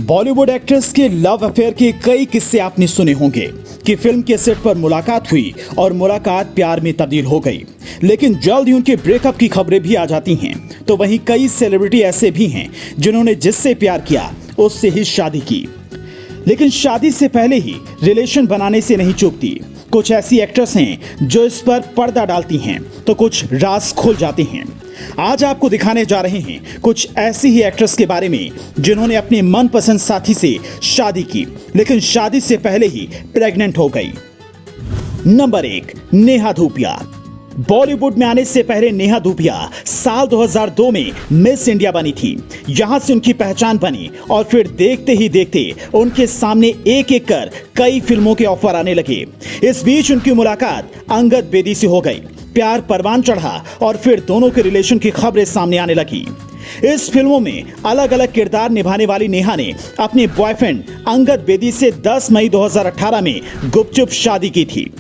Bollywood actress के love affair के कई किस्से आपने सुने होंगे कि फिल्म के सेट पर मुलाकात हुई और मुलाकात प्यार में तब्दील हो गई, लेकिन जल्द ही उनके ब्रेकअप की खबरें भी आ जाती हैं। तो वहीं कई सेलिब्रिटी ऐसे भी हैं जिन्होंने जिससे प्यार किया उससे ही शादी की, लेकिन शादी से पहले ही रिलेशन बनाने से नहीं चूकती। कुछ ऐसी एक्ट्रेस हैं जो इस पर पर्दा डालती हैं तो कुछ राज खोल जाते हैं। आज आपको दिखाने जा रहे हैं कुछ ऐसी ही एक्ट्रेस के बारे में जिन्होंने अपने मनपसंद साथी से शादी की, लेकिन शादी से पहले ही प्रेग्नेंट हो गई। नंबर 1, नेहा धूपिया। बॉलीवुड में आने से पहले नेहा धूपिया साल 2002 में मिस इंडिया बनी थी। यहां से उनकी पहचान बनी और फिर देखते ही देखते उनके सामने एक एक कर कई फिल्मों के ऑफर आने लगे। इस बीच उनकी मुलाकात अंगद बेदी से हो गई, प्यार परवान चढ़ा और फिर दोनों के रिलेशन की खबरें सामने आने लगी। इस फिल्मों में अलग अलग किरदार निभाने वाली नेहा ने अपने बॉयफ्रेंड अंगद बेदी से 10 मई 2018 में गुपचुप शादी की थी।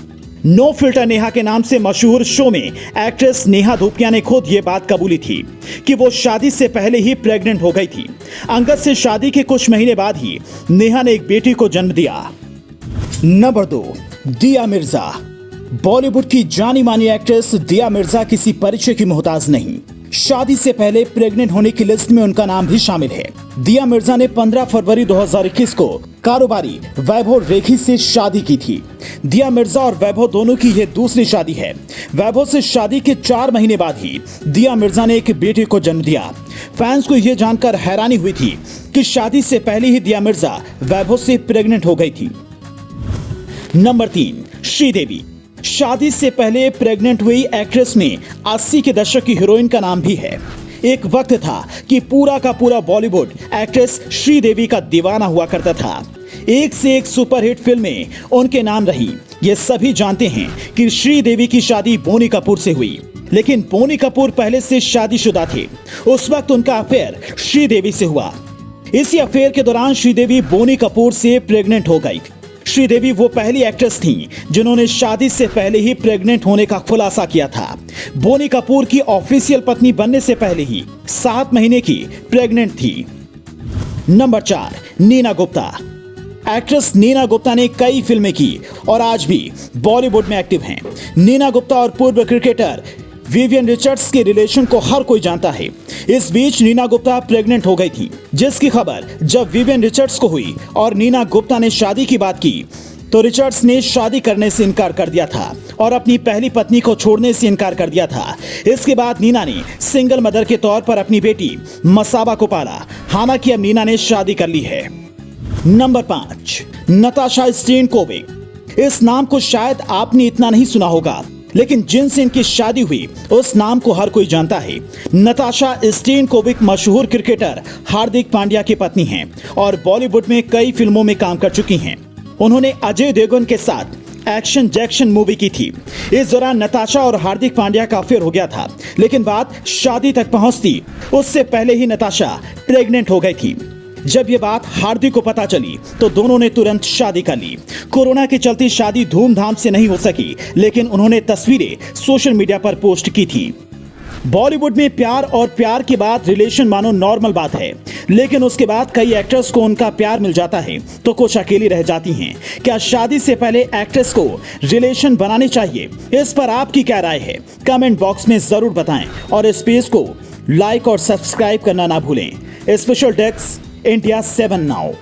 नो फिल्टर नेहा के नाम से मशहूर शो में एक्ट्रेस नेहा धूपिया ने खुद ये बात कबूली थी कि वो शादी से पहले ही प्रेग्नेंट हो गई थी। अंगद से शादी के कुछ महीने बाद ही नेहा ने एक बेटी को जन्म दिया। नंबर 2, दिया मिर्जा। बॉलीवुड की जानी मानी एक्ट्रेस दिया मिर्जा किसी परिचय की मोहताज नहीं। शादी से पहले प्रेग्नेंट होने की लिस्ट में उनका नाम भी शामिल है। दिया मिर्जा ने 15 फरवरी 2021 को कारोबारी वैभव रेखी से शादी की थी। दिया मिर्जा और वैभव दोनों की यह दूसरी शादी है। वैभव से शादी के 4 महीने बाद ही दिया मिर्जा ने एक बेटे को जन्म दिया। फैंस को यह जानकर हैरानी हुई थी कि शादी से पहले ही दिया मिर्जा वैभव से प्रेग्नेंट हो गई थी। नंबर 3, श्रीदेवी। शादी से पहले प्रेग्नेंट हुई एक्ट्रेस में 80 के दशक की हीरोइन का नाम भी है। एक वक्त था कि पूरा का पूरा बॉलीवुड एक्ट्रेस श्रीदेवी का दीवाना हुआ करता था। एक से एक सुपरहिट फिल्में उनके नाम रही। ये सभी जानते हैं कि श्रीदेवी की शादी बोनी कपूर से हुई, लेकिन बोनी कपूर पहले से शादीशुदा थे। उस वक्त उनका अफेयर श्रीदेवी से हुआ। इसी अफेयर के दौरान श्रीदेवी बोनी कपूर से प्रेग्नेंट हो गई। श्रीदेवी वो पहली एक्ट्रेस थी जिन्होंने शादी से पहले ही प्रेग्नेंट होने का खुलासा किया था। बोनी कपूर की ऑफिशियल पत्नी बनने से पहले ही 7 महीने की प्रेग्नेंट थी। नंबर 4, नीना गुप्ता। एक्ट्रेस नीना गुप्ता ने कई फिल्में की और आज भी बॉलीवुड में एक्टिव हैं। नीना गुप्ता और पूर्व क्रिकेटर विवियन रिचर्ड्स के रिलेशन को हर कोई जानता है। इस बीच नीना गुप्ता प्रेग्नेंट हो गई थी, जिसकी खबर जब विवियन रिचर्ड्स को हुई और नीना गुप्ता ने शादी की बात की तो रिचर्ड्स ने शादी करने से इनकार कर दिया था और अपनी पहली पत्नी को छोड़ने से इनकार कर दिया था। इसके बाद नीना ने सिंगल मदर के तौर पर अपनी बेटी मसाबा को पाला। हालांकि अब नीना ने शादी कर ली है। Number 5, Natasha Stankovic. इस नाम को शायद आपने इतना नहीं सुना होगा, लेकिन जिनसे इनकी शादी हुई उस नाम को हर कोई जानता है। नताशा स्टेनकोविक मशहूर क्रिकेटर हार्दिक पांड्या की पत्नी हैं और बॉलीवुड में कई फिल्मों में काम कर चुकी हैं। उन्होंने अजय देवगन के साथ एक्शन जैक्शन मूवी की थी। इस दौरान नताशा और हार्दिक पांड्या का अफेयर हो गया था, लेकिन बात शादी तक पहुंचती उससे पहले ही नताशा प्रेग्नेंट हो गई थी। जब ये बात हार्दिक को पता चली तो दोनों ने तुरंत शादी कर ली। कोरोना के चलते शादी धूमधाम से नहीं हो सकी, लेकिन उन्होंने तस्वीरें सोशल मीडिया पर पोस्ट की थी। बॉलीवुड में प्यार और प्यार के बाद रिलेशन मानो नॉर्मल बात है, लेकिन उसके बाद कई एक्ट्रेस को उनका प्यार मिल जाता है तो कुछ अकेली रह जाती हैं। क्या शादी से पहले एक्ट्रेस को रिलेशन बनाने चाहिए? इस पर आपकी क्या राय है? कमेंट बॉक्स में जरूर बताएं और इस पेज को लाइक और सब्सक्राइब करना ना भूलें। Special desk India 7 now.